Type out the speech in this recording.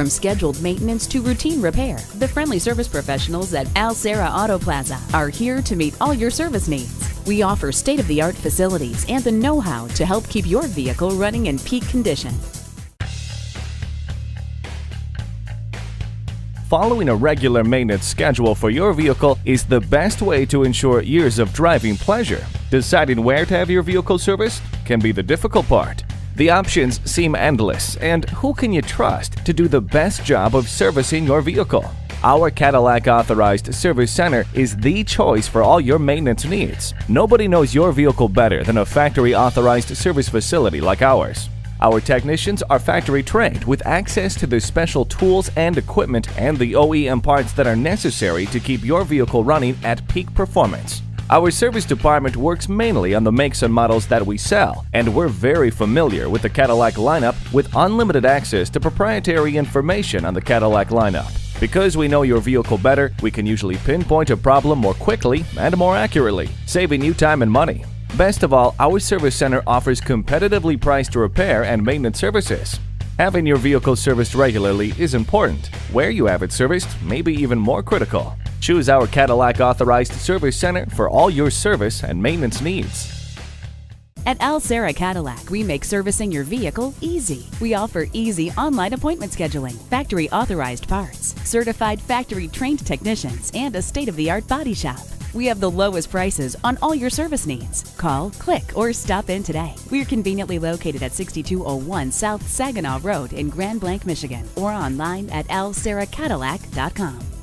From scheduled maintenance to routine repair, the friendly service professionals at Serra Auto Plaza are here to meet all your service needs. We offer state-of-the-art facilities and the know-how to help keep your vehicle running in peak condition. Following a regular maintenance schedule for your vehicle is the best way to ensure years of driving pleasure. Deciding where to have your vehicle serviced can be the difficult part. The options seem endless, and who can you trust to do the best job of servicing your vehicle? Our Cadillac Authorized Service Center is the choice for all your maintenance needs. Nobody knows your vehicle better than a factory-authorized service facility like ours. Our technicians are factory trained with access to the special tools and equipment and the OEM parts that are necessary to keep your vehicle running at peak performance. Our service department works mainly on the makes and models that we sell, and we're very familiar with the Cadillac lineup with unlimited access to proprietary information on the Cadillac lineup. Because we know your vehicle better, we can usually pinpoint a problem more quickly and more accurately, saving you time and money. Best of all, our service center offers competitively priced repair and maintenance services. Having your vehicle serviced regularly is important. Where you have it serviced may be even more critical. Choose our Cadillac Authorized Service Center for all your service and maintenance needs. At Serra Cadillac, we make servicing your vehicle easy. We offer easy online appointment scheduling, factory-authorized parts, certified factory-trained technicians, and a state-of-the-art body shop. We have the lowest prices on all your service needs. Call, click, or stop in today. We are conveniently located at 6201 South Saginaw Road in Grand Blanc, Michigan, or online at lseracadillac.com.